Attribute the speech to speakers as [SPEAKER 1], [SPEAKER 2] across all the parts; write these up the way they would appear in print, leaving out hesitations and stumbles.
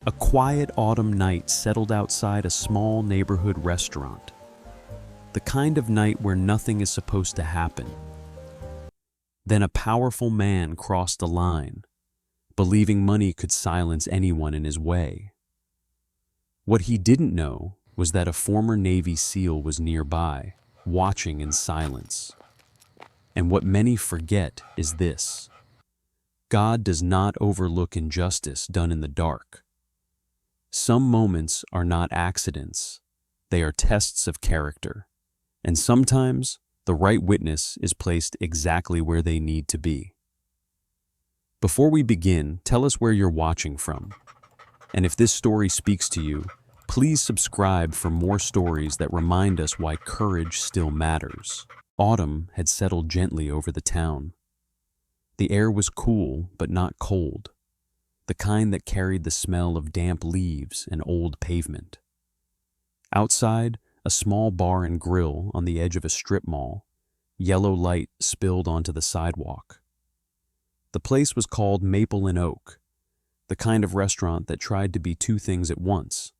[SPEAKER 1] A quiet autumn night settled outside a small neighborhood restaurant. The kind of night where nothing is supposed to happen. Then a powerful man crossed a line, believing money could silence anyone in his way. What he didn't know was that a former Navy SEAL was nearby, watching in silence. And what many forget is this: God does not overlook injustice done in the dark. Some moments are not accidents, they are tests of character, and sometimes the right witness is placed exactly where they need to be. Before we begin, tell us where you're watching from. And if this story speaks to you, please subscribe for more stories that remind us why courage still matters. Autumn had settled gently over the town. The air was cool but not cold, the kind that carried the smell of damp leaves and old pavement. Outside, a small bar and grill on the edge of a strip mall, yellow light spilled onto the sidewalk. The place was called Maple and Oak, the kind of restaurant that tried to be two things at once: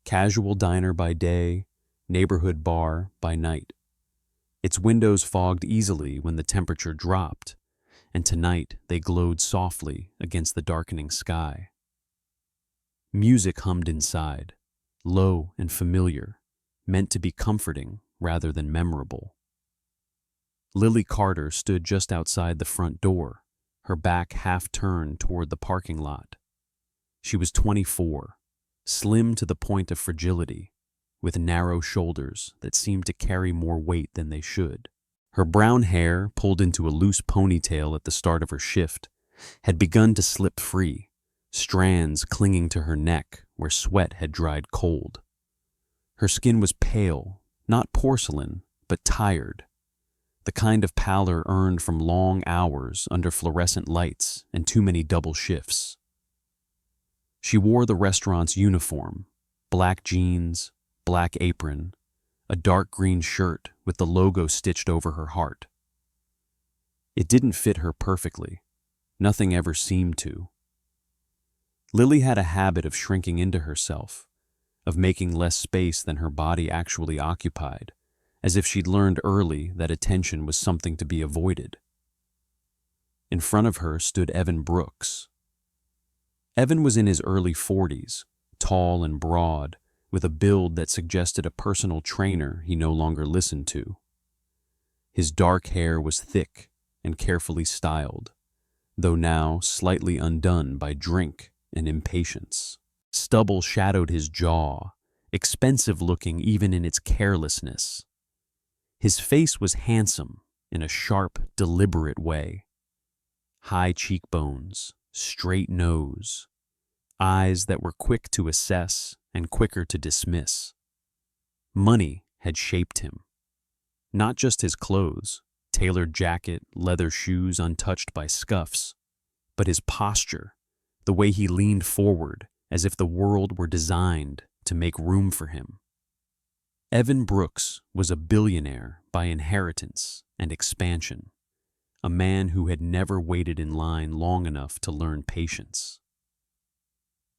[SPEAKER 1] casual diner by day, neighborhood bar by night. Its windows fogged easily when the temperature dropped, and tonight they glowed softly against the darkening sky. Music hummed inside, low and familiar, meant to be comforting rather than memorable. Lily Carter stood just outside the front door, her back half turned toward the parking lot. She was 24, slim to the point of fragility, with narrow shoulders that seemed to carry more weight than they should. Her brown hair, pulled into a loose ponytail at the start of her shift, had begun to slip free, strands clinging to her neck where sweat had dried cold. Her skin was pale, not porcelain, but tired, the kind of pallor earned from long hours under fluorescent lights and too many double shifts. She wore the restaurant's uniform: black jeans, black apron, a dark green shirt with the logo stitched over her heart. It didn't fit her perfectly. Nothing ever seemed to. Lily had a habit of shrinking into herself, of making less space than her body actually occupied, as if she'd learned early that attention was something to be avoided. In front of her stood Evan Brooks. Evan was in his early 40s, tall and broad, with a build that suggested a personal trainer he no longer listened to. His dark hair was thick and carefully styled, though now slightly undone by drink and impatience. Stubble shadowed his jaw, expensive-looking even in its carelessness. His face was handsome in a sharp, deliberate way. High cheekbones, straight nose, eyes that were quick to assess and quicker to dismiss. Money had shaped him. Not just his clothes, tailored jacket, leather shoes untouched by scuffs, but his posture, the way he leaned forward as if the world were designed to make room for him. Evan Brooks was a billionaire by inheritance and expansion, a man who had never waited in line long enough to learn patience.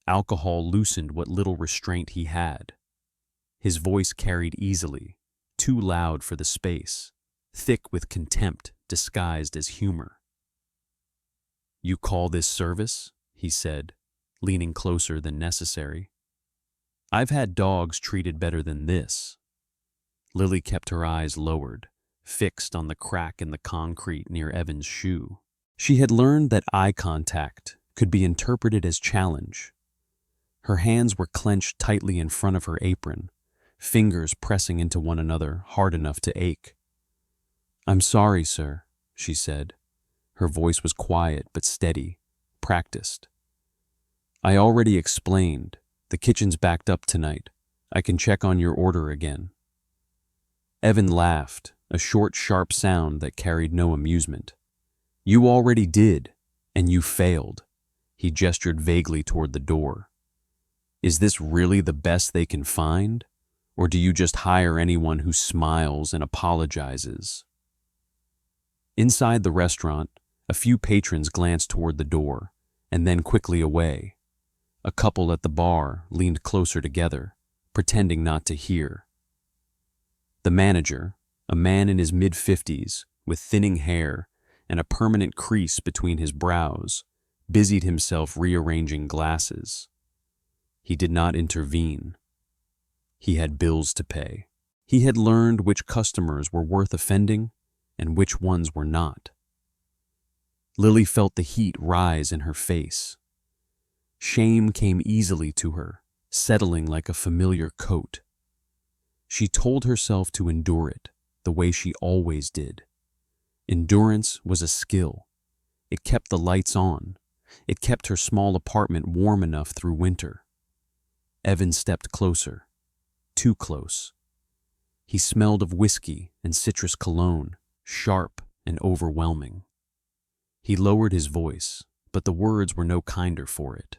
[SPEAKER 1] Alcohol loosened what little restraint he had. His voice carried easily, too loud for the space, thick with contempt disguised as humor. "You call this service?" he said, leaning closer than necessary. "I've had dogs treated better than this." Lily kept her eyes lowered, fixed on the crack in the concrete near Evan's shoe. She had learned that eye contact could be interpreted as challenge. Her hands were clenched tightly in front of her apron, fingers pressing into one another hard enough to ache. "I'm sorry, sir," she said. Her voice was quiet but steady, practiced. "I already explained. The kitchen's backed up tonight. I can check on your order again." Evan laughed, a short, sharp sound that carried no amusement. "You already did, and you failed." He gestured vaguely toward the door. "Is this really the best they can find? Or do you just hire anyone who smiles and apologizes?" Inside the restaurant, a few patrons glanced toward the door, and then quickly away. A couple at the bar leaned closer together, pretending not to hear. The manager, a man in his mid-50s, with thinning hair and a permanent crease between his brows, busied himself rearranging glasses. He did not intervene. He had bills to pay. He had learned which customers were worth offending and which ones were not. Lily felt the heat rise in her face. Shame came easily to her, settling like a familiar coat. She told herself to endure it the way she always did. Endurance was a skill. It kept the lights on. It kept her small apartment warm enough through winter. Evan stepped closer, too close. He smelled of whiskey and citrus cologne, sharp and overwhelming. He lowered his voice, but the words were no kinder for it.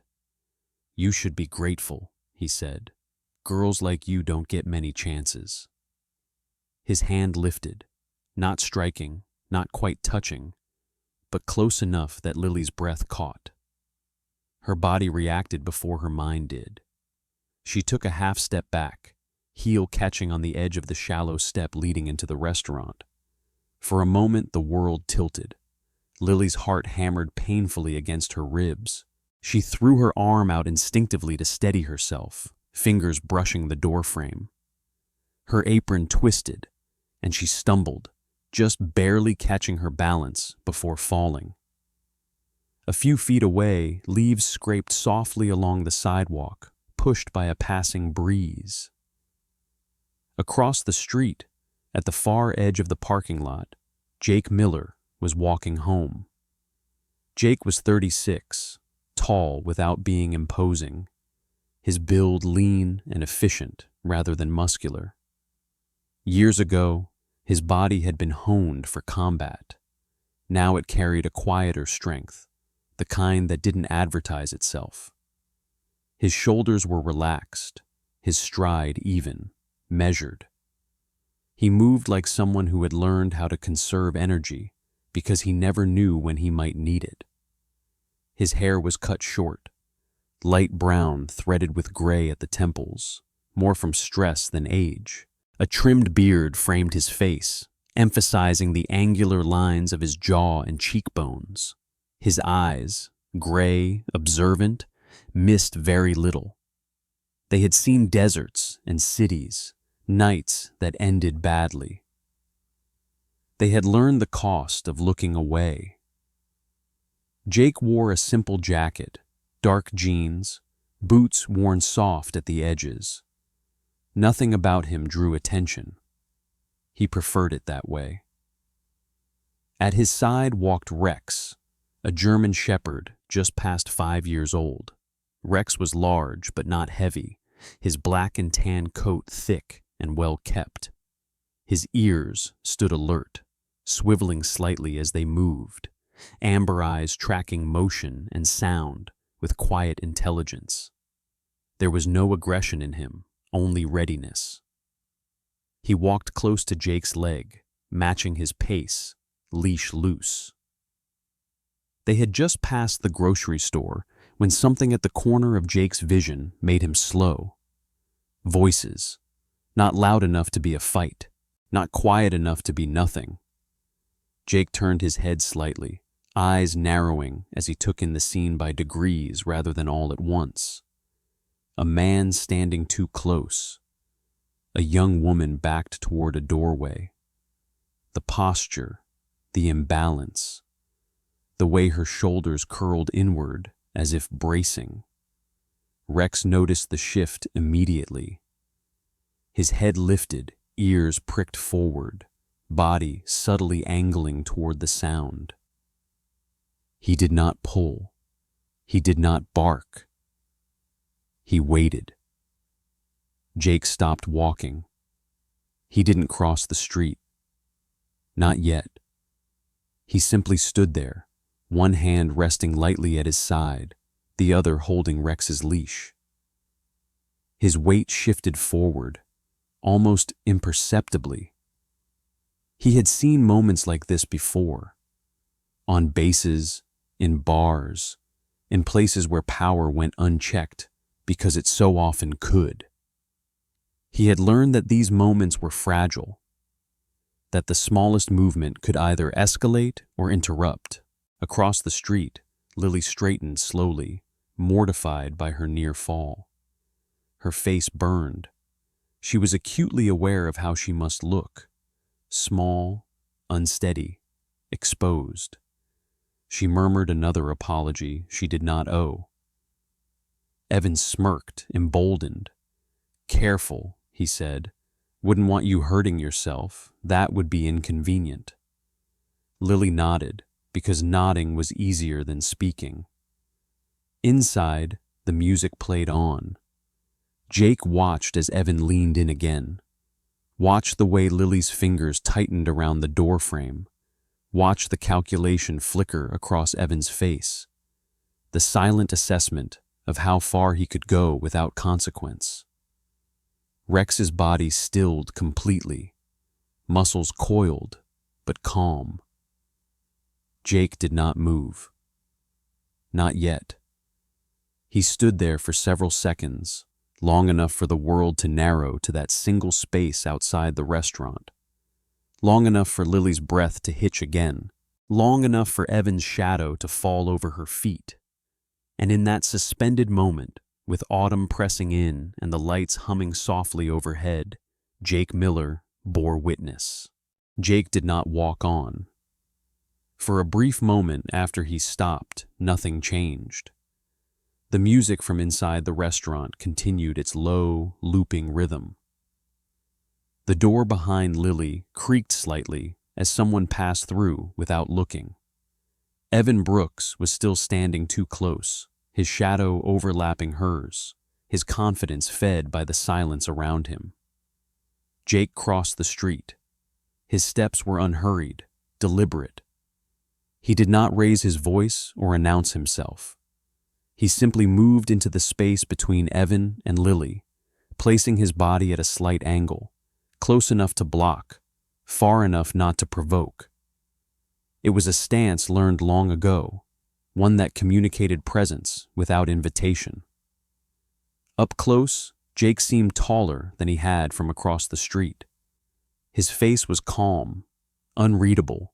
[SPEAKER 1] "You should be grateful," he said. "Girls like you don't get many chances." His hand lifted, not striking, not quite touching, but close enough that Lily's breath caught. Her body reacted before her mind did. She took a half step back, heel catching on the edge of the shallow step leading into the restaurant. For a moment the world tilted. Lily's heart hammered painfully against her ribs. She threw her arm out instinctively to steady herself, fingers brushing the doorframe. Her apron twisted, and she stumbled, just barely catching her balance before falling. A few feet away, leaves scraped softly along the sidewalk, pushed by a passing breeze. Across the street, at the far edge of the parking lot, Jake Miller was walking home. Jake was 36, tall without being imposing, his build lean and efficient rather than muscular. Years ago, his body had been honed for combat. Now it carried a quieter strength, the kind that didn't advertise itself. His shoulders were relaxed, his stride even, measured. He moved like someone who had learned how to conserve energy because he never knew when he might need it. His hair was cut short, light brown threaded with gray at the temples, more from stress than age. A trimmed beard framed his face, emphasizing the angular lines of his jaw and cheekbones. His eyes, gray, observant, missed very little. They had seen deserts and cities, nights that ended badly. They had learned the cost of looking away. Jake wore a simple jacket, dark jeans, boots worn soft at the edges. Nothing about him drew attention. He preferred it that way. At his side walked Rex, a German shepherd just past 5 years old. Rex was large but not heavy, his black and tan coat thick and well kept. His ears stood alert, swiveling slightly as they moved, amber eyes tracking motion and sound with quiet intelligence. There was no aggression in him, only readiness. He walked close to Jake's leg, matching his pace, leash loose. They had just passed the grocery store when something at the corner of Jake's vision made him slow. Voices, not loud enough to be a fight, not quiet enough to be nothing. Jake turned his head slightly, eyes narrowing as he took in the scene by degrees rather than all at once. A man standing too close. A young woman backed toward a doorway. The posture, the imbalance, the way her shoulders curled inward as if bracing. Rex noticed the shift immediately. His head lifted, ears pricked forward, body subtly angling toward the sound. He did not pull. He did not bark. He waited. Jake stopped walking. He didn't cross the street. Not yet. He simply stood there, one hand resting lightly at his side, the other holding Rex's leash. His weight shifted forward, almost imperceptibly. He had seen moments like this before, on bases, in bars, in places where power went unchecked because it so often could. He had learned that these moments were fragile, that the smallest movement could either escalate or interrupt. Across the street, Lily straightened slowly, mortified by her near fall. Her face burned. She was acutely aware of how she must look: small, unsteady, exposed. She murmured another apology she did not owe. Evan smirked, emboldened. "Careful," he said. "Wouldn't want you hurting yourself. That would be inconvenient." Lily nodded, because nodding was easier than speaking. Inside, the music played on. Jake watched as Evan leaned in again. Watched the way Lily's fingers tightened around the doorframe. Watched the calculation flicker across Evan's face. The silent assessment of how far he could go without consequence. Rex's body stilled completely, muscles coiled, but calm. Jake did not move. Not yet. He stood there for several seconds, long enough for the world to narrow to that single space outside the restaurant. Long enough for Lily's breath to hitch again. Long enough for Evan's shadow to fall over her feet. And in that suspended moment, with autumn pressing in and the lights humming softly overhead, Jake Miller bore witness. Jake did not walk on. For a brief moment after he stopped, nothing changed. The music from inside the restaurant continued its low, looping rhythm. The door behind Lily creaked slightly as someone passed through without looking. Evan Brooks was still standing too close, his shadow overlapping hers, his confidence fed by the silence around him. Jake crossed the street. His steps were unhurried, deliberate. He did not raise his voice or announce himself. He simply moved into the space between Evan and Lily, placing his body at a slight angle, close enough to block, far enough not to provoke. It was a stance learned long ago, one that communicated presence without invitation. Up close, Jake seemed taller than he had from across the street. His face was calm, unreadable,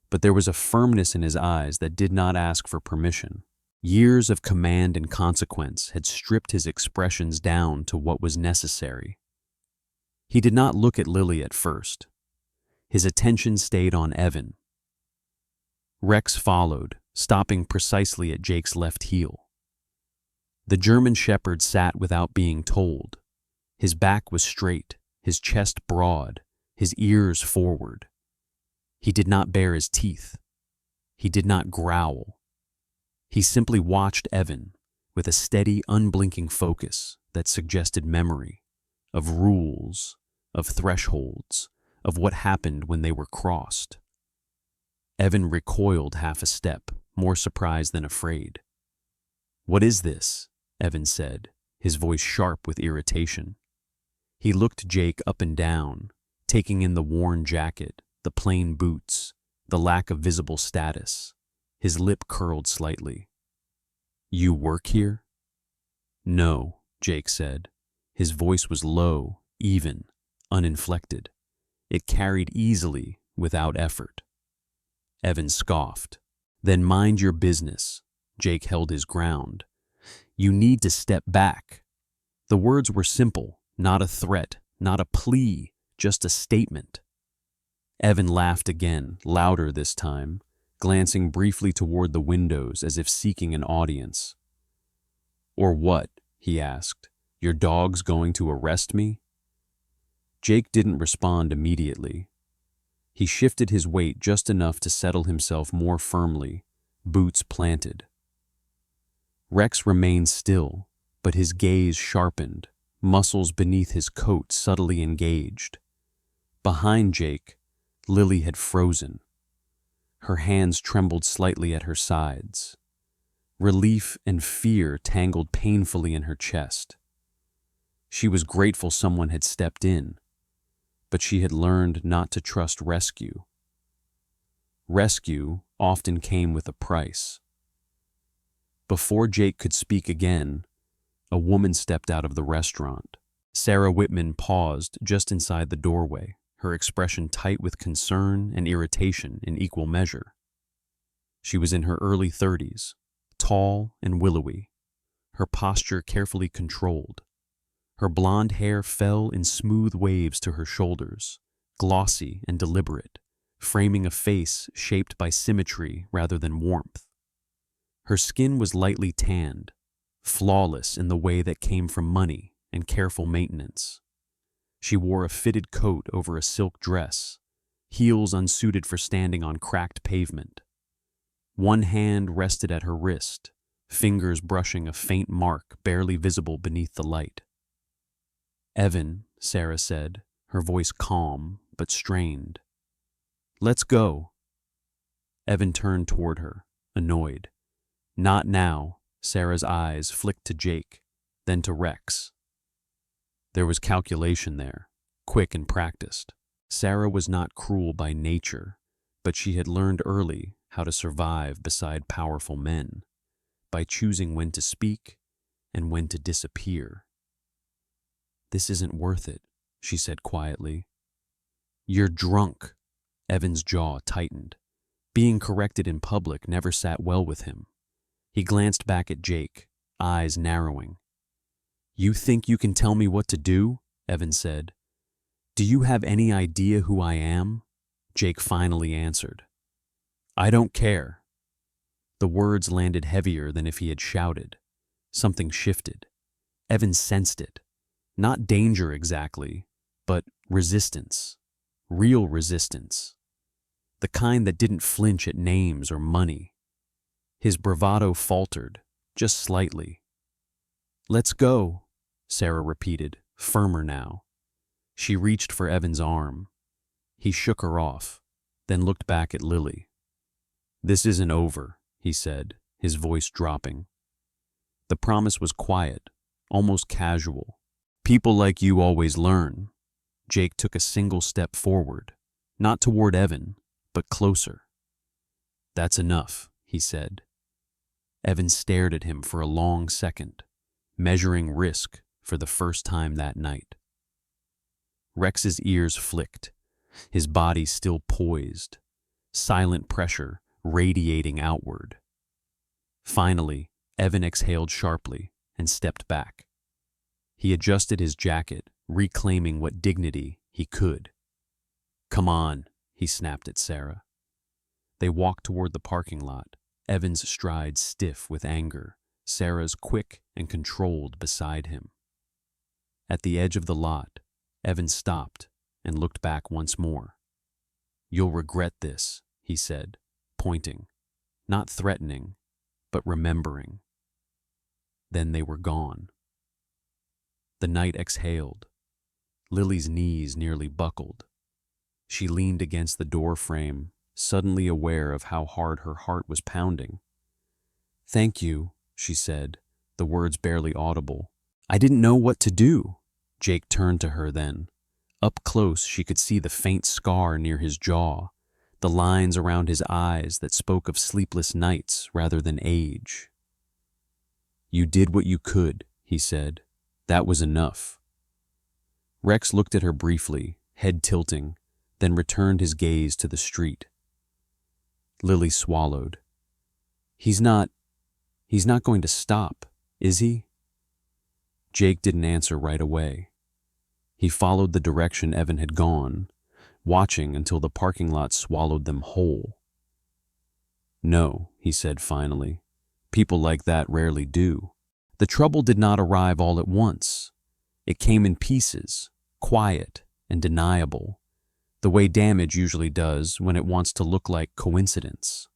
[SPEAKER 1] but there was a firmness in his eyes that did not ask for permission. Years of command and consequence had stripped his expressions down to what was necessary. He did not look at Lily at first. His attention stayed on Evan. Rex followed, stopping precisely at Jake's left heel. The German Shepherd sat without being told. His back was straight, his chest broad, his ears forward. He did not bare his teeth. He did not growl. He simply watched Evan with a steady, unblinking focus that suggested memory, of rules, of thresholds, of what happened when they were crossed. Evan recoiled half a step, more surprised than afraid. "What is this?" Evan said, his voice sharp with irritation. He looked Jake up and down, taking in the worn jacket, the plain boots, the lack of visible status. His lip curled slightly. "You work here?" "No," Jake said. His voice was low, even, uninflected. It carried easily, without effort. Evan scoffed. "Then mind your business." Jake held his ground. "You need to step back." The words were simple, not a threat, not a plea, just a statement. Evan laughed again, louder this time, glancing briefly toward the windows as if seeking an audience. "Or what?" he asked. "Your dog's going to arrest me?" Jake didn't respond immediately. He shifted his weight just enough to settle himself more firmly, boots planted. Rex remained still, but his gaze sharpened, muscles beneath his coat subtly engaged. Behind Jake, Lily had frozen. Her hands trembled slightly at her sides. Relief and fear tangled painfully in her chest. She was grateful someone had stepped in, but she had learned not to trust rescue. Rescue often came with a price. Before Jake could speak again, a woman stepped out of the restaurant. Sarah Whitman paused just inside the doorway, her expression tight with concern and irritation in equal measure. She was in her early 30s, tall and willowy, her posture carefully controlled. Her blonde hair fell in smooth waves to her shoulders, glossy and deliberate, framing a face shaped by symmetry rather than warmth. Her skin was lightly tanned, flawless in the way that came from money and careful maintenance. She wore a fitted coat over a silk dress, heels unsuited for standing on cracked pavement. One hand rested at her wrist, fingers brushing a faint mark barely visible beneath the light. "Evan," Sarah said, her voice calm but strained. "Let's go." Evan turned toward her, annoyed. "Not now." Sarah's eyes flicked to Jake, then to Rex. There was calculation there, quick and practiced. Sarah was not cruel by nature, but she had learned early how to survive beside powerful men, by choosing when to speak and when to disappear. "This isn't worth it," she said quietly. "You're drunk." Evan's jaw tightened. Being corrected in public never sat well with him. He glanced back at Jake, eyes narrowing. "You think you can tell me what to do?" Evan said. "Do you have any idea who I am?" Jake finally answered. "I don't care." The words landed heavier than if he had shouted. Something shifted. Evan sensed it. Not danger exactly, but resistance. Real resistance. The kind that didn't flinch at names or money. His bravado faltered, just slightly. "Let's go," Sarah repeated, firmer now. She reached for Evan's arm. He shook her off, then looked back at Lily. "This isn't over," he said, his voice dropping. The promise was quiet, almost casual. "People like you always learn." Jake took a single step forward, not toward Evan, but closer. "That's enough," he said. Evan stared at him for a long second, measuring risk for the first time that night. Rex's ears flicked, his body still poised, silent pressure radiating outward. Finally, Evan exhaled sharply and stepped back. He adjusted his jacket, reclaiming what dignity he could. "Come on," he snapped at Sarah. They walked toward the parking lot, Evan's stride stiff with anger, Sarah's quick and controlled beside him. At the edge of the lot, Evan stopped and looked back once more. "You'll regret this," he said, pointing, not threatening, but remembering. Then they were gone. The night exhaled. Lily's knees nearly buckled. She leaned against the door frame, suddenly aware of how hard her heart was pounding. "Thank you," she said, the words barely audible. "I didn't know what to do." Jake turned to her then. Up close, she could see the faint scar near his jaw, the lines around his eyes that spoke of sleepless nights rather than age. "You did what you could," he said. "That was enough." Rex looked at her briefly, head tilting, then returned his gaze to the street. Lily swallowed. He's not going to stop, is he?" Jake didn't answer right away. He followed the direction Evan had gone, watching until the parking lot swallowed them whole. "No," he said finally. "People like that rarely do." The trouble did not arrive all at once. It came in pieces, quiet and deniable, the way damage usually does when it wants to look like coincidence.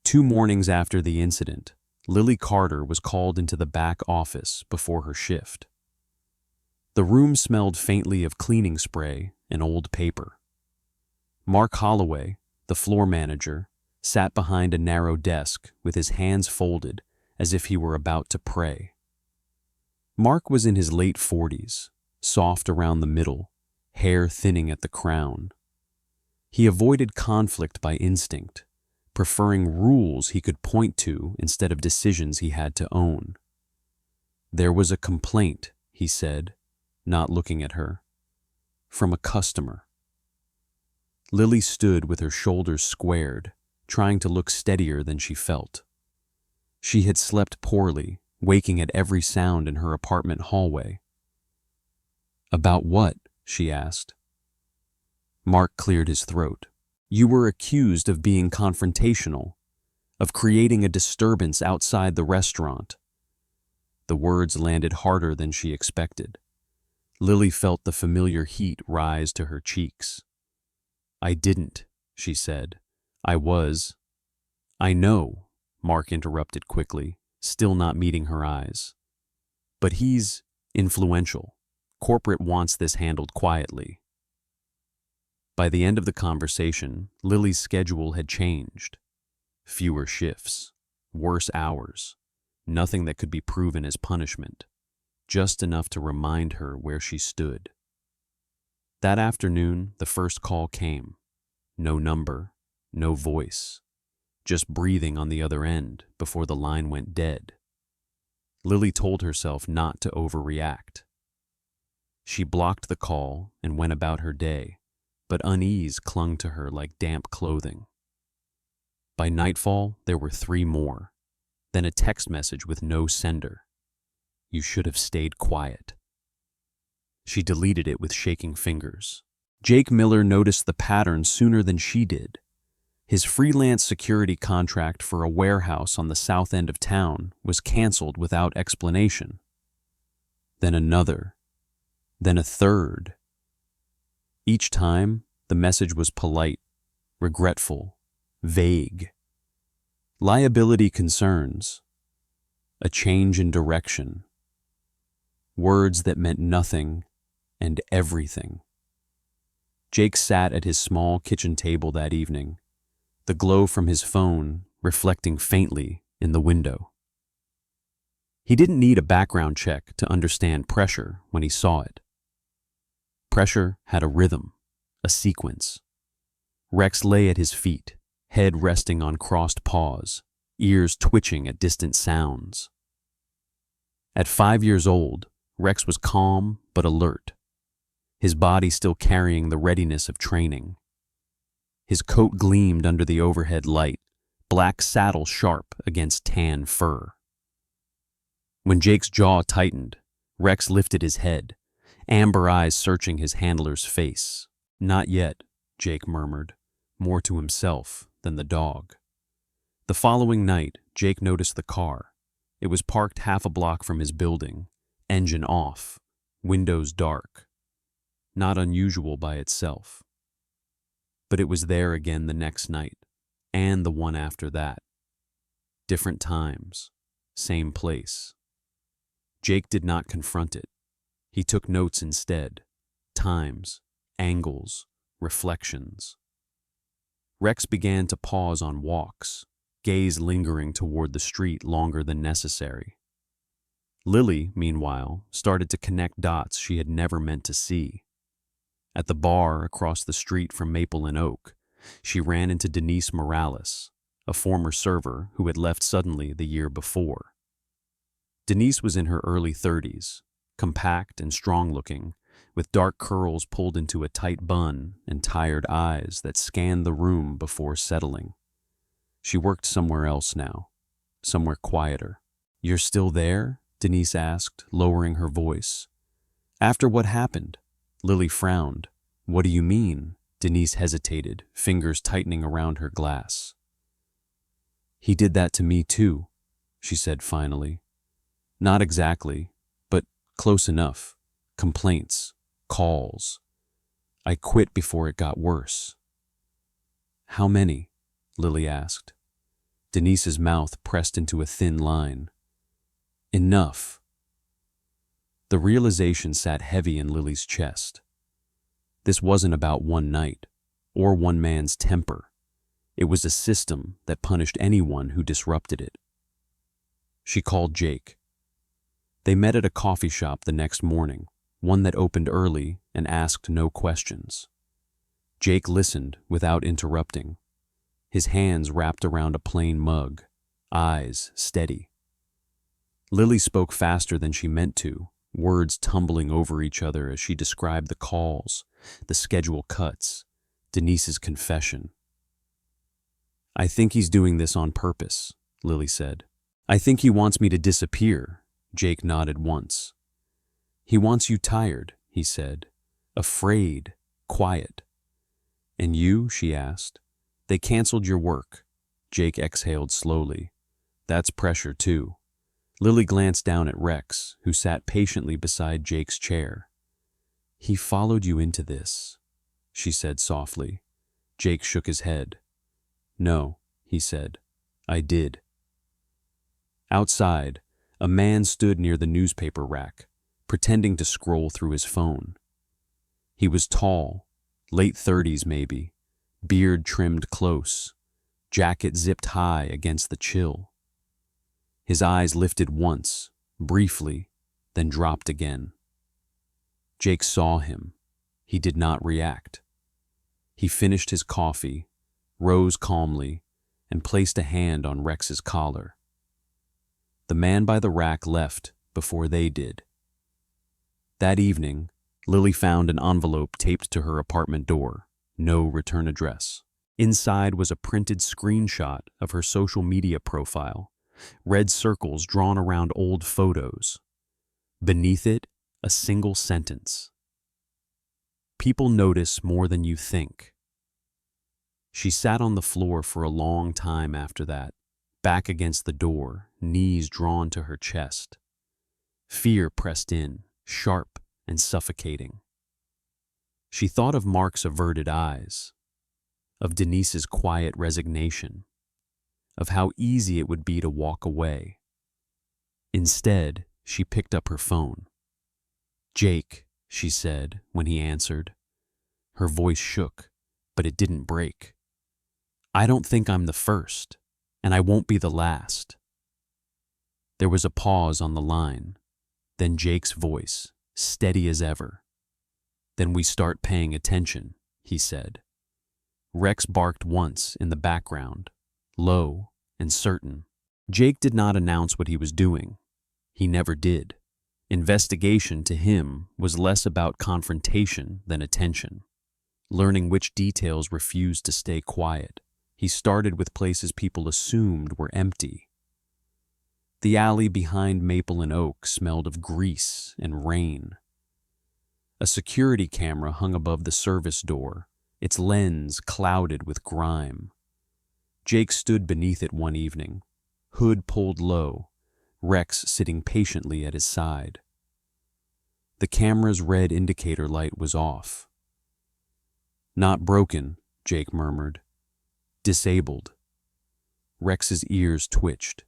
[SPEAKER 1] 2 mornings after the incident, Lily Carter was called into the back office before her shift. The room smelled faintly of cleaning spray and old paper. Mark Holloway, the floor manager, sat behind a narrow desk with his hands folded as if he were about to pray. Mark was in his late 40s, soft around the middle, hair thinning at the crown. He avoided conflict by instinct, preferring rules he could point to instead of decisions he had to own. "There was a complaint," he said, not looking at her, "from a customer." Lily stood with her shoulders squared, trying to look steadier than she felt. She had slept poorly, waking at every sound in her apartment hallway. "About what?" she asked. Mark cleared his throat. "You were accused of being confrontational, of creating a disturbance outside the restaurant." The words landed harder than she expected. Lily felt the familiar heat rise to her cheeks. "I didn't," she said. "I was—" "I know," Mark interrupted quickly, still not meeting her eyes. "But he's influential. Corporate wants this handled quietly." By the end of the conversation, Lily's schedule had changed. Fewer shifts, worse hours, nothing that could be proven as punishment, just enough to remind her where she stood. That afternoon, the first call came. No number, no voice, just breathing on the other end before the line went dead. Lily told herself not to overreact. She blocked the call and went about her day, but unease clung to her like damp clothing. By nightfall, there were 3 more, then a text message with no sender. "You should have stayed quiet." She deleted it with shaking fingers. Jake Miller noticed the pattern sooner than she did. His freelance security contract for a warehouse on the south end of town was canceled without explanation. Then another, then a third. Each time, the message was polite, regretful, vague. Liability concerns, a change in direction. Words that meant nothing and everything. Jake sat at his small kitchen table that evening, the glow from his phone reflecting faintly in the window. He didn't need a background check to understand pressure when he saw it. Pressure had a rhythm, a sequence. Rex lay at his feet, head resting on crossed paws, ears twitching at distant sounds. At 5 years old, Rex was calm but alert, his body still carrying the readiness of training. His coat gleamed under the overhead light, black saddle sharp against tan fur. When Jake's jaw tightened, Rex lifted his head, amber eyes searching his handler's face. "Not yet," Jake murmured, more to himself than the dog. The following night, Jake noticed the car. It was parked half a block from his building, engine off, windows dark. Not unusual by itself. But it was there again the next night, and the one after that. Different times, same place. Jake did not confront it. He took notes instead, times, angles, reflections. Rex began to pause on walks, gaze lingering toward the street longer than necessary. Lily, meanwhile, started to connect dots she had never meant to see. At the bar across the street from Maple and Oak, she ran into Denise Morales, a former server who had left suddenly the year before. Denise was in her early 30s, compact and strong-looking, with dark curls pulled into a tight bun and tired eyes that scanned the room before settling. She worked somewhere else now, somewhere quieter. "You're still there?" Denise asked, lowering her voice. "After what happened?" Lily frowned. "What do you mean?" Denise hesitated, fingers tightening around her glass. "He did that to me too," she said finally. "Not exactly, but close enough. Complaints, calls. I quit before it got worse." "How many?" Lily asked. Denise's mouth pressed into a thin line. "Enough." The realization sat heavy in Lily's chest. This wasn't about one night, or one man's temper. It was a system that punished anyone who disrupted it. She called Jake. They met at a coffee shop the next morning, one that opened early and asked no questions. Jake listened without interrupting. his hands wrapped around a plain mug, eyes steady. Lily spoke faster than she meant to, words tumbling over each other as she described the calls, the schedule cuts, Denise's confession. "I think he's doing this on purpose," Lily said. "I think he wants me to disappear," Jake nodded once. "He wants you tired," he said. "Afraid, quiet." "And you?" she asked. "They canceled your work." Jake exhaled slowly. "That's pressure, too." Lily glanced down at Rex, who sat patiently beside Jake's chair. "He followed you into this," she said softly. Jake shook his head. "No," he said. "I did." Outside, a man stood near the newspaper rack, pretending to scroll through his phone. He was tall, late 30s maybe, beard trimmed close, jacket zipped high against the chill. His eyes lifted once, briefly, then dropped again. Jake saw him. He did not react. He finished his coffee, rose calmly, and placed a hand on Rex's collar. The man by the rack left before they did. That evening, Lily found an envelope taped to her apartment door, no return address. Inside was a printed screenshot of her social media profile, red circles drawn around old photos. Beneath it, a single sentence. "People notice more than you think." She sat on the floor for a long time after that, back against the door, knees drawn to her chest. Fear pressed in, sharp and suffocating. She thought of Mark's averted eyes, of Denise's quiet resignation, of how easy it would be to walk away. Instead, she picked up her phone. "Jake," she said when he answered. Her voice shook, but it didn't break. "I don't think I'm the first, and I won't be the last." There was a pause on the line, then Jake's voice, steady as ever. "Then we start paying attention," he said. Rex barked once in the background, low and certain. Jake did not announce what he was doing. He never did. Investigation to him was less about confrontation than attention. Learning which details refused to stay quiet, he started with places people assumed were empty. The alley behind Maple and Oak smelled of grease and rain. A security camera hung above the service door, its lens clouded with grime. Jake stood beneath it one evening, hood pulled low, Rex sitting patiently at his side. The camera's red indicator light was off. "Not broken," Jake murmured. "Disabled." Rex's ears twitched.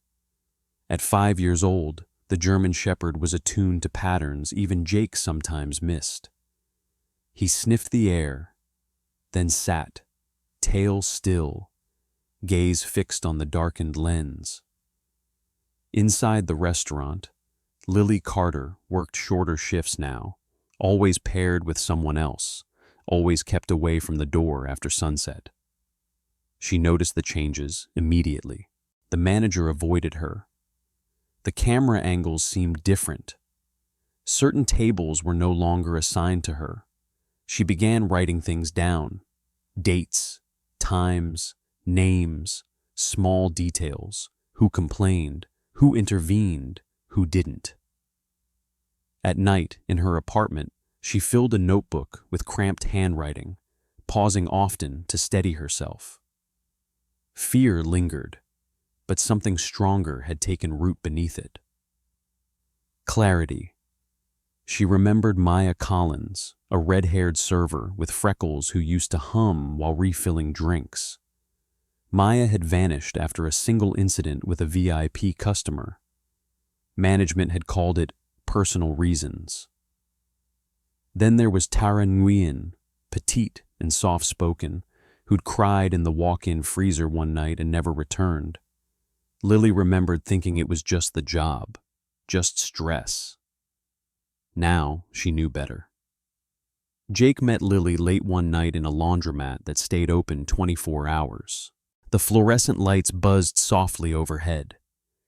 [SPEAKER 1] At 5 years old, the German Shepherd was attuned to patterns even Jake sometimes missed. He sniffed the air, then sat, tail still, gaze fixed on the darkened lens. Inside the restaurant, Lily Carter worked shorter shifts now, always paired with someone else, always kept away from the door after sunset. She noticed the changes immediately. The manager avoided her. The camera angles seemed different. Certain tables were no longer assigned to her. She began writing things down. Dates, times, names, small details, who complained, who intervened, who didn't. At night, in her apartment, she filled a notebook with cramped handwriting, pausing often to steady herself. Fear lingered, but something stronger had taken root beneath it. Clarity. She remembered Maya Collins, a red-haired server with freckles who used to hum while refilling drinks. Maya had vanished after a single incident with a VIP customer. Management had called it personal reasons. Then there was Tara Nguyen, petite and soft-spoken, who'd cried in the walk-in freezer one night and never returned. Lily remembered thinking it was just the job, just stress. Now she knew better. Jake met Lily late one night in a laundromat that stayed open 24 hours. The fluorescent lights buzzed softly overhead.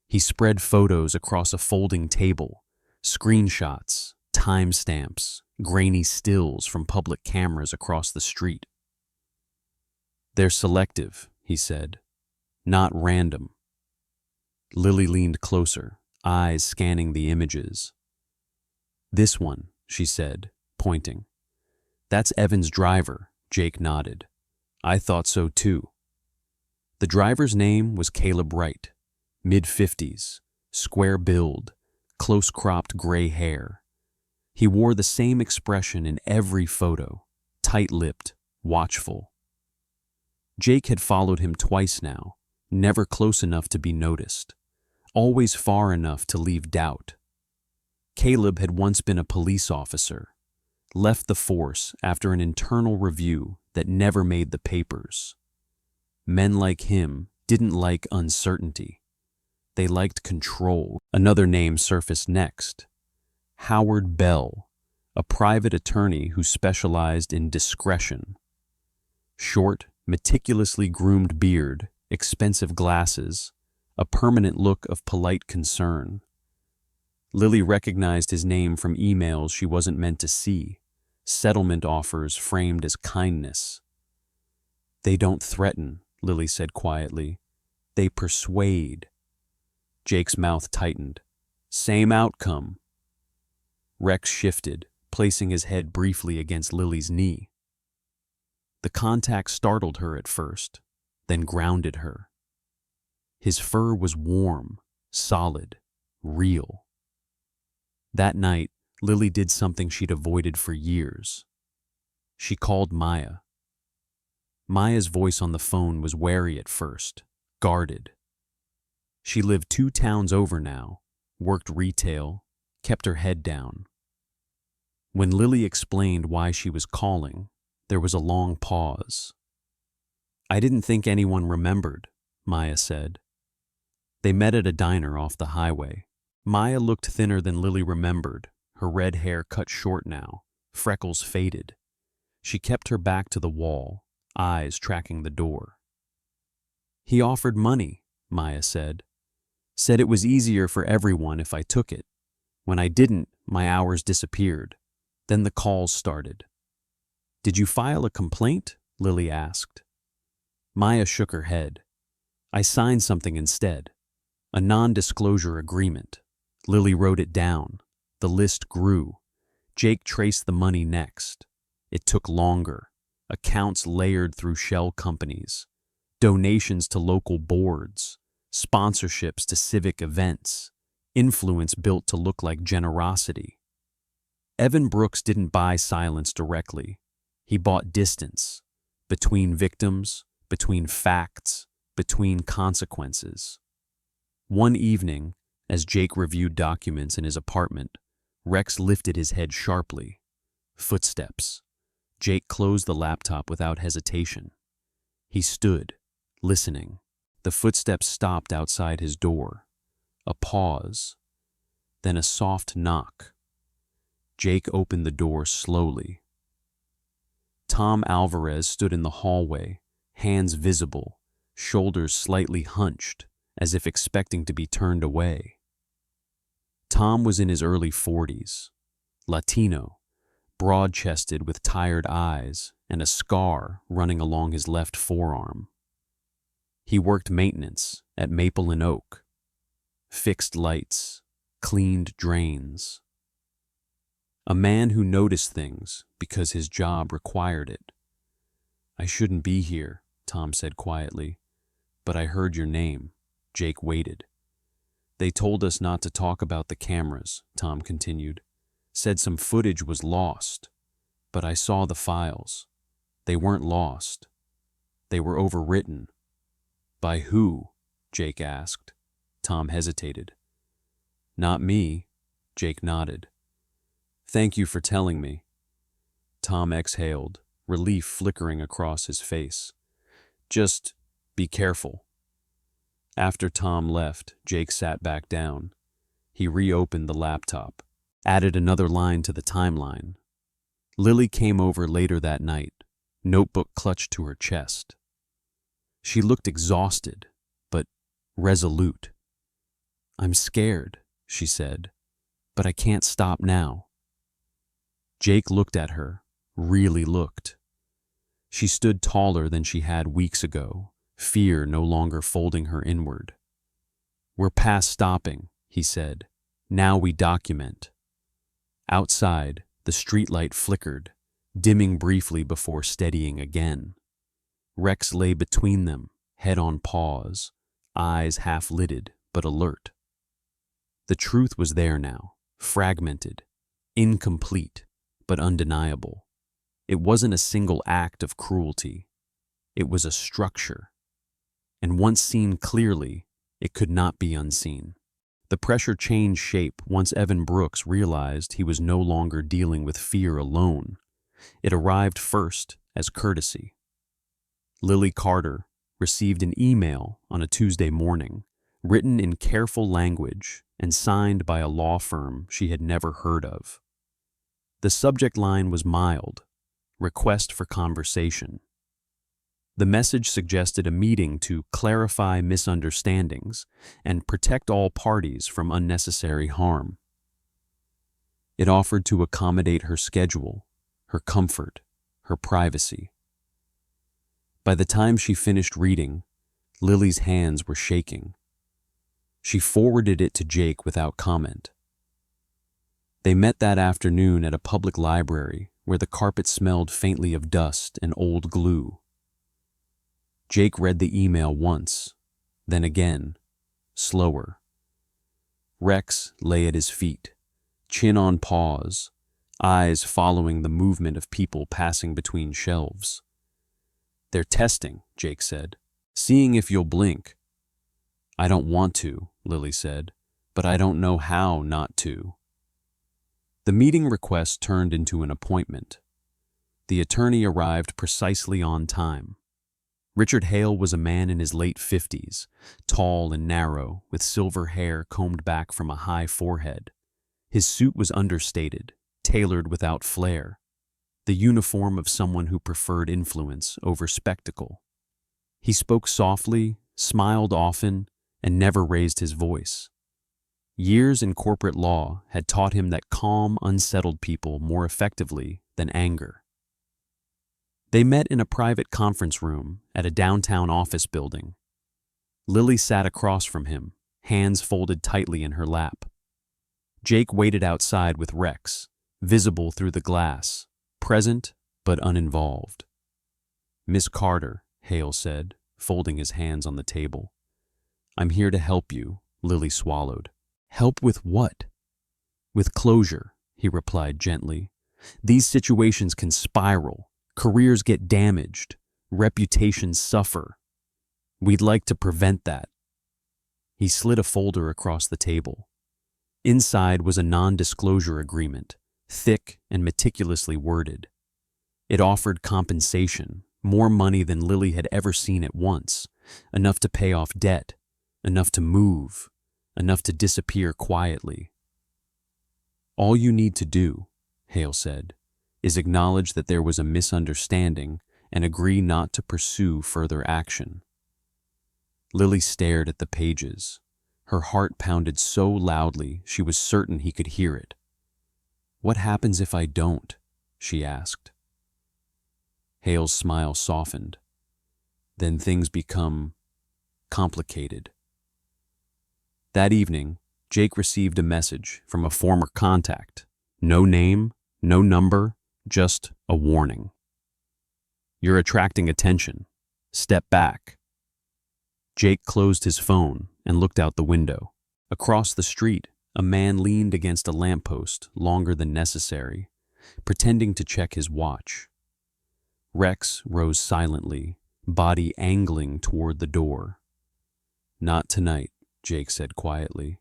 [SPEAKER 1] He spread photos across a folding table, screenshots, timestamps, grainy stills from public cameras across the street. "They're selective," he said, "not random." Lily leaned closer, eyes scanning the images. "This one," she said, pointing. "That's Evan's driver," Jake nodded. "I thought so too." The driver's name was Caleb Wright, mid-50s, square build, close-cropped gray hair. He wore the same expression in every photo, tight-lipped, watchful. Jake had followed him twice now, never close enough to be noticed, always far enough to leave doubt. Caleb had once been a police officer, left the force after an internal review that never made the papers. Men like him didn't like uncertainty. They liked control. Another name surfaced next. Howard Bell, a private attorney who specialized in discretion. Short, meticulously groomed beard, expensive glasses, a permanent look of polite concern. Lily recognized his name from emails she wasn't meant to see, settlement offers framed as kindness. "They don't threaten," Lily said quietly. "They persuade." Jake's mouth tightened. "Same outcome." Rex shifted, placing his head briefly against Lily's knee. The contact startled her at first, then grounded her. His fur was warm, solid, real. That night, Lily did something she'd avoided for years. She called Maya. Maya's voice on the phone was wary at first, guarded. She lived 2 towns over now, worked retail, kept her head down. When Lily explained why she was calling, there was a long pause. "I didn't think anyone remembered," Maya said. They met at a diner off the highway. Maya looked thinner than Lily remembered, her red hair cut short now, freckles faded. She kept her back to the wall, eyes tracking the door. "He offered money," Maya said. "Said it was easier for everyone if I took it. When I didn't, my hours disappeared. Then the calls started." "Did you file a complaint?" Lily asked. Maya shook her head. "I signed something instead. A non-disclosure agreement." Lily wrote it down. The list grew. Jake traced the money next. It took longer. Accounts layered through shell companies. Donations to local boards. Sponsorships to civic events. Influence built to look like generosity. Evan Brooks didn't buy silence directly. He bought distance. Between victims, between facts, between consequences. One evening, as Jake reviewed documents in his apartment, Rex lifted his head sharply. Footsteps. Jake closed the laptop without hesitation. He stood, listening. The footsteps stopped outside his door. A pause. Then a soft knock. Jake opened the door slowly. Tom Alvarez stood in the hallway, hands visible, shoulders slightly hunched, as if expecting to be turned away. Tom was in his early 40s, Latino, broad-chested with tired eyes and a scar running along his left forearm. He worked maintenance at Maple and Oak, fixed lights, cleaned drains. A man who noticed things because his job required it. "I shouldn't be here," Tom said quietly, "but I heard your name." Jake waited. "They told us not to talk about the cameras," Tom continued. "Said some footage was lost, but I saw the files. They weren't lost. They were overwritten." "By who?" Jake asked. Tom hesitated. "Not me," Jake nodded. "Thank you for telling me." Tom exhaled, relief flickering across his face. "Just be careful." After Tom left, Jake sat back down. He reopened the laptop, added another line to the timeline. Lily came over later that night, notebook clutched to her chest. She looked exhausted, but resolute. "I'm scared," she said, "but I can't stop now." Jake looked at her, really looked. She stood taller than she had weeks ago, fear no longer folding her inward. "We're past stopping," he said. "Now we document." Outside, the streetlight flickered, dimming briefly before steadying again. Rex lay between them, head on paws, eyes half-lidded but alert. The truth was there now, fragmented, incomplete, but undeniable. It wasn't a single act of cruelty. It was a structure. And once seen clearly, it could not be unseen. The pressure changed shape once Evan Brooks realized he was no longer dealing with fear alone. It arrived first as courtesy. Lily Carter received an email on a Tuesday morning, written in careful language and signed by a law firm she had never heard of. The subject line was mild, request for conversation. The message suggested a meeting to clarify misunderstandings and protect all parties from unnecessary harm. It offered to accommodate her schedule, her comfort, her privacy. By the time she finished reading, Lily's hands were shaking. She forwarded it to Jake without comment. They met that afternoon at a public library where the carpet smelled faintly of dust and old glue. Jake read the email once, then again, slower. Rex lay at his feet, chin on paws, eyes following the movement of people passing between shelves. "They're testing," Jake said, "seeing if you'll blink." "I don't want to," Lily said, "but I don't know how not to." The meeting request turned into an appointment. The attorney arrived precisely on time. Richard Hale was a man in his late 50s, tall and narrow, with silver hair combed back from a high forehead. His suit was understated, tailored without flair, the uniform of someone who preferred influence over spectacle. He spoke softly, smiled often, and never raised his voice. Years in corporate law had taught him that calm, unsettled people more effectively than anger. They met in a private conference room at a downtown office building. Lily sat across from him, hands folded tightly in her lap. Jake waited outside with Rex, visible through the glass, present but uninvolved. "Miss Carter," Hale said, folding his hands on the table. "I'm here to help you," Lily swallowed. "Help with what?" "With closure," he replied gently. "These situations can spiral. Careers get damaged. Reputations suffer. We'd like to prevent that." He slid a folder across the table. Inside was a non-disclosure agreement, thick and meticulously worded. It offered compensation, more money than Lily had ever seen at once, enough to pay off debt, enough to move, enough to disappear quietly. "All you need to do," Hale said, "is acknowledge that there was a misunderstanding and agree not to pursue further action." Lily stared at the pages. Her heart pounded so loudly she was certain he could hear it. "What happens if I don't?" she asked. Hale's smile softened. "Then things become complicated." That evening, Jake received a message from a former contact. No name, no number, just a warning. "You're attracting attention. Step back." Jake closed his phone and looked out the window. Across the street, a man leaned against a lamppost longer than necessary, pretending to check his watch. Rex rose silently, body angling toward the door. "Not tonight," Jake said quietly.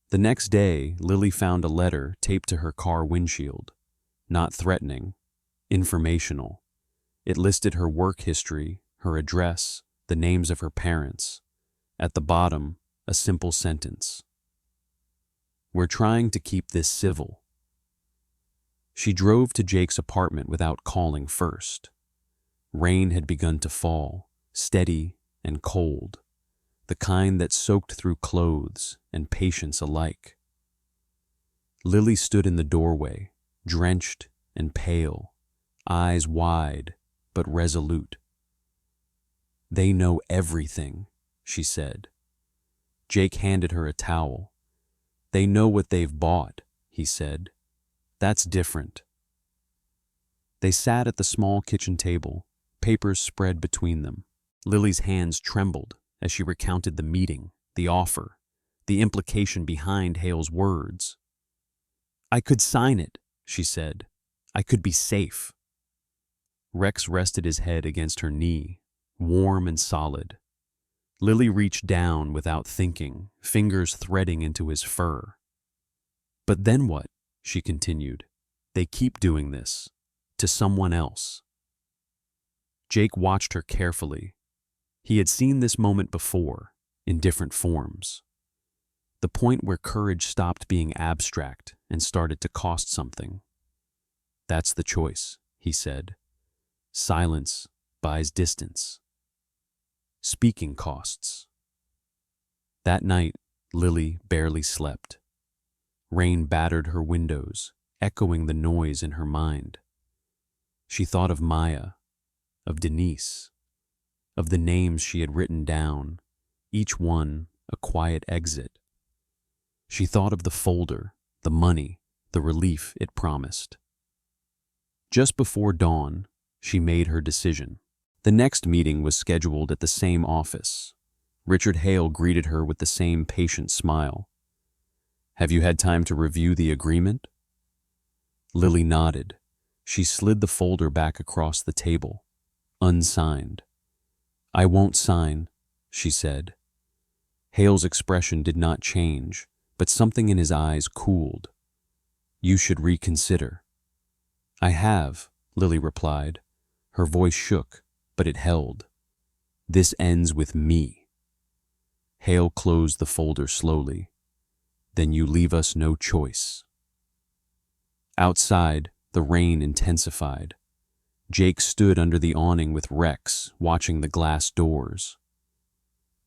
[SPEAKER 1] The next day, Lily found a letter taped to her car windshield. Not threatening, informational. It listed her work history, her address, the names of her parents. At the bottom, a simple sentence: "We're trying to keep this civil." She drove to Jake's apartment without calling first. Rain had begun to fall, steady and cold, the kind that soaked through clothes and patience alike. Lily stood in the doorway, drenched and pale, eyes wide but resolute. "They know everything," she said. Jake handed her a towel. "They know what they've bought," he said. "That's different." They sat at the small kitchen table, papers spread between them. Lily's hands trembled as she recounted the meeting, the offer, the implication behind Hale's words. "I could sign it," she said. "I could be safe." Rex rested his head against her knee, warm and solid. Lily reached down without thinking, fingers threading into his fur. "But then what?" she continued. "They keep doing this, to someone else." Jake watched her carefully. He had seen this moment before, in different forms. The point where courage stopped being abstract and started to cost something. "That's the choice," he said. "Silence buys distance. Speaking costs." That night, Lily barely slept. Rain battered her windows, echoing the noise in her mind. She thought of Maya, of Denise, of the names she had written down, each one a quiet exit. She thought of the folder, the money, the relief it promised. Just before dawn, she made her decision. The next meeting was scheduled at the same office. Richard Hale greeted her with the same patient smile. "Have you had time to review the agreement?" Lily nodded. She slid the folder back across the table, unsigned. "I won't sign," she said. Hale's expression did not change, but something in his eyes cooled. "You should reconsider." "I have," Lily replied. Her voice shook, but it held. "This ends with me." Hale closed the folder slowly. "Then you leave us no choice." Outside, the rain intensified. Jake stood under the awning with Rex, watching the glass doors.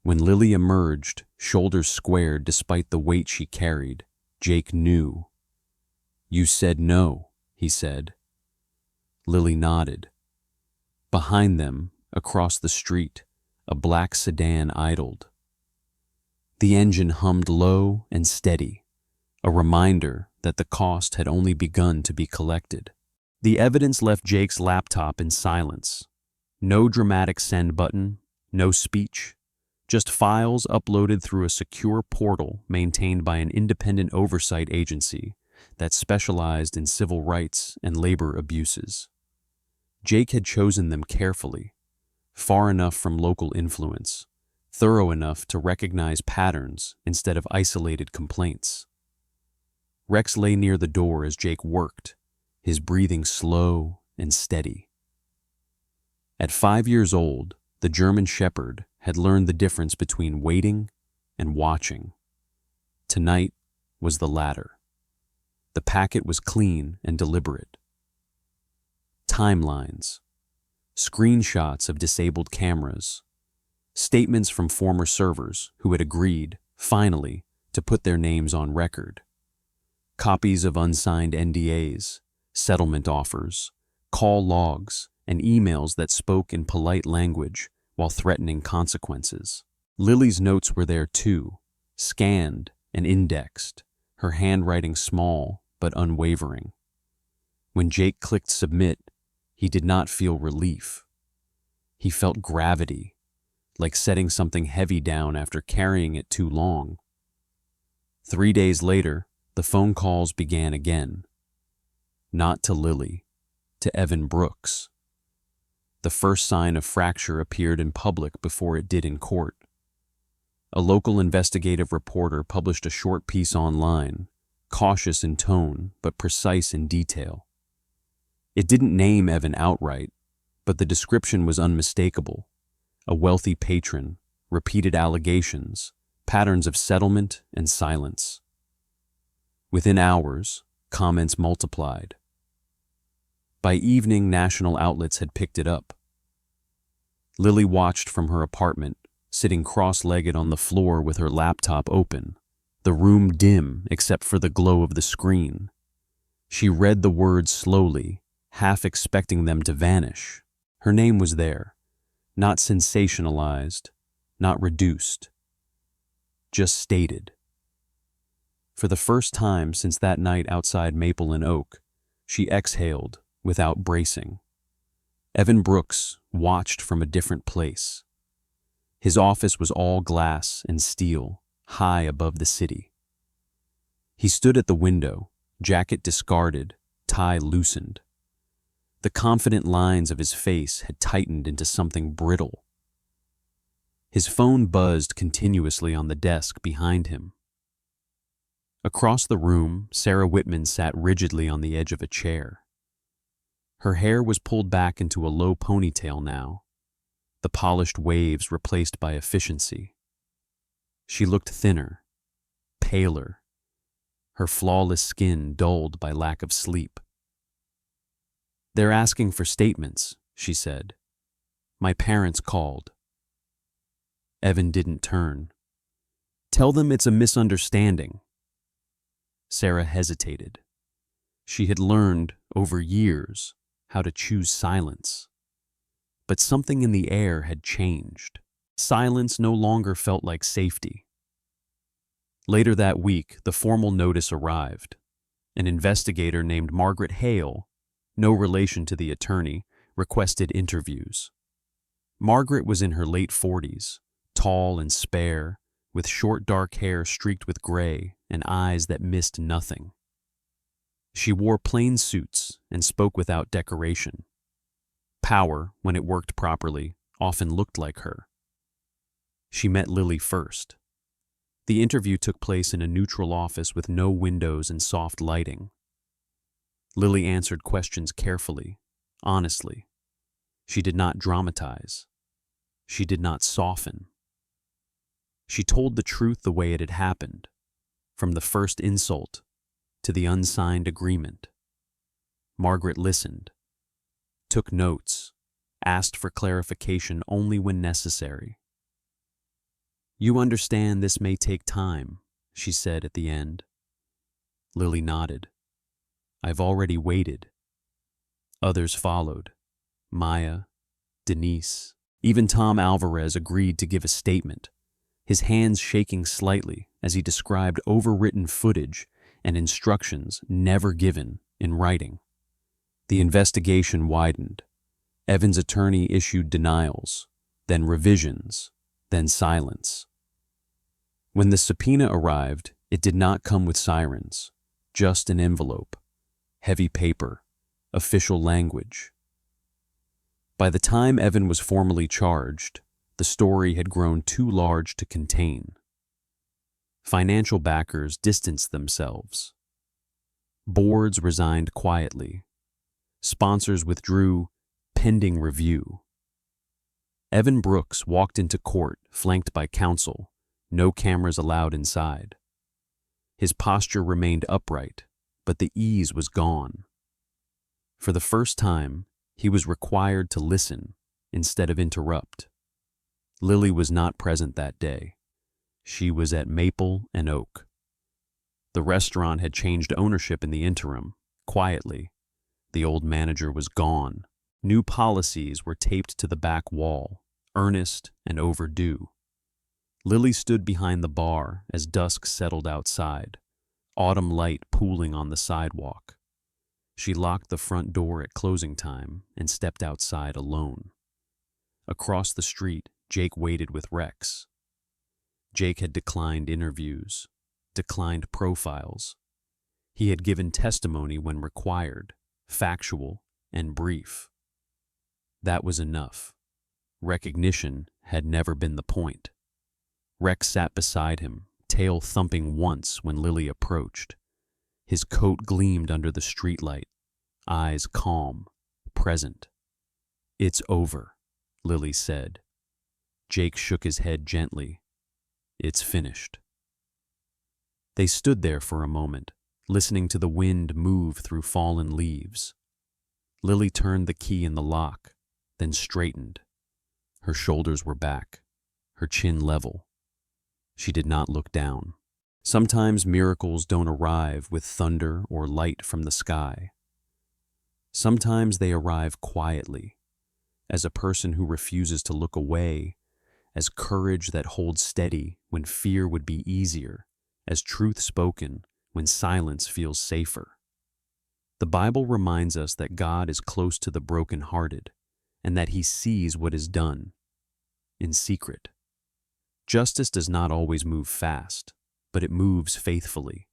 [SPEAKER 1] When Lily emerged, shoulders squared despite the weight she carried, Jake knew. "You said no," he said. Lily nodded. Behind them, across the street, a black sedan idled. The engine hummed low and steady, a reminder that the cost had only begun to be collected. The evidence left Jake's laptop in silence. No dramatic send button, no speech, just files uploaded through a secure portal maintained by an independent oversight agency that specialized in civil rights and labor abuses. Jake had chosen them carefully, far enough from local influence, thorough enough to recognize patterns instead of isolated complaints. Rex lay near the door as Jake worked, his breathing slow and steady. At 5 years old, the German Shepherd had learned the difference between waiting and watching. Tonight was the latter. The packet was clean and deliberate. Timelines, screenshots of disabled cameras, statements from former servers who had agreed, finally, to put their names on record, copies of unsigned NDAs, settlement offers, call logs, and emails that spoke in polite language while threatening consequences. Lily's notes were there too, scanned and indexed, her handwriting small but unwavering. When Jake clicked submit, he did not feel relief. He felt gravity, like setting something heavy down after carrying it too long. 3 days later, the phone calls began again. Not to Lily, to Evan Brooks. The first sign of fracture appeared in public before it did in court. A local investigative reporter published a short piece online, cautious in tone but precise in detail. It didn't name Evan outright, but the description was unmistakable. A wealthy patron, repeated allegations, patterns of settlement and silence. Within hours, comments multiplied. By evening, national outlets had picked it up. Lily watched from her apartment, sitting cross-legged on the floor with her laptop open, the room dim except for the glow of the screen. She read the words slowly, half expecting them to vanish. Her name was there, not sensationalized, not reduced, just stated. For the first time since that night outside Maple and Oak, she exhaled without bracing. Evan Brooks watched from a different place. His office was all glass and steel, high above the city. He stood at the window, jacket discarded, tie loosened. The confident lines of his face had tightened into something brittle. His phone buzzed continuously on the desk behind him. Across the room, Sarah Whitman sat rigidly on the edge of a chair. Her hair was pulled back into a low ponytail now, the polished waves replaced by efficiency. She looked thinner, paler, her flawless skin dulled by lack of sleep. "They're asking for statements," she said. "My parents called." Evan didn't turn. "Tell them it's a misunderstanding." Sarah hesitated. She had learned, over years, how to choose silence. But something in the air had changed. Silence no longer felt like safety. Later that week, the formal notice arrived. An investigator named Margaret Hale, no relation to the attorney, requested interviews. Margaret was in her late 40s, tall and spare, with short dark hair streaked with gray and eyes that missed nothing. She wore plain suits and spoke without decoration. Power, when it worked properly, often looked like her. She met Lily first. The interview took place in a neutral office with no windows and soft lighting. Lily answered questions carefully, honestly. She did not dramatize. She did not soften. She told the truth the way it had happened, from the first insult to the unsigned agreement. Margaret listened, took notes, asked for clarification only when necessary. "You understand this may take time," she said at the end. Lily nodded. "I've already waited." Others followed. Maya, Denise, even Tom Alvarez agreed to give a statement, his hands shaking slightly as he described overwritten footage and instructions never given in writing. The investigation widened. Evan's attorney issued denials, then revisions, then silence. When the subpoena arrived, it did not come with sirens, just an envelope, heavy paper, official language. By the time Evan was formally charged, the story had grown too large to contain. Financial backers distanced themselves. Boards resigned quietly. Sponsors withdrew, pending review. Evan Brooks walked into court flanked by counsel, no cameras allowed inside. His posture remained upright, but the ease was gone. For the first time, he was required to listen instead of interrupt. Lily was not present that day. She was at Maple and Oak. The restaurant had changed ownership in the interim, quietly. The old manager was gone. New policies were taped to the back wall, earnest and overdue. Lily stood behind the bar as dusk settled outside, autumn light pooling on the sidewalk. She locked the front door at closing time and stepped outside alone. Across the street, Jake waited with Rex. Jake had declined interviews, declined profiles. He had given testimony when required, factual and brief. That was enough. Recognition had never been the point. Rex sat beside him, tail thumping once when Lily approached. His coat gleamed under the streetlight, eyes calm, present. "It's over," Lily said. Jake shook his head gently. "It's finished." They stood there for a moment, listening to the wind move through fallen leaves. Lily turned the key in the lock, then straightened. Her shoulders were back, her chin level. She did not look down. Sometimes miracles don't arrive with thunder or light from the sky. Sometimes they arrive quietly, as a person who refuses to look away, as courage that holds steady when fear would be easier, as truth spoken when silence feels safer. The Bible reminds us that God is close to the brokenhearted and that He sees what is done in secret. Justice does not always move fast, but it moves faithfully,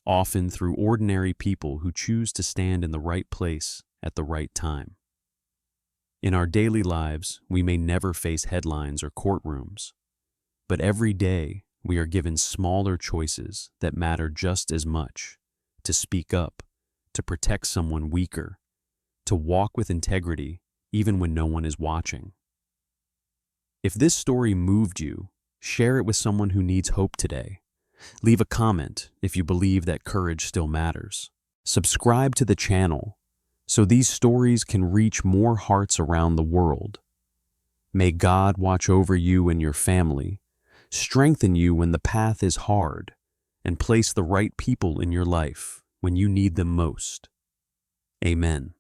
[SPEAKER 1] often through ordinary people who choose to stand in the right place at the right time. In our daily lives, we may never face headlines or courtrooms, but every day we are given smaller choices that matter just as much: to speak up, to protect someone weaker, to walk with integrity even when no one is watching. If this story moved you, share it with someone who needs hope today. Leave a comment if you believe that courage still matters. Subscribe to the channel so these stories can reach more hearts around the world. May God watch over you and your family, strengthen you when the path is hard, and place the right people in your life when you need them most. Amen.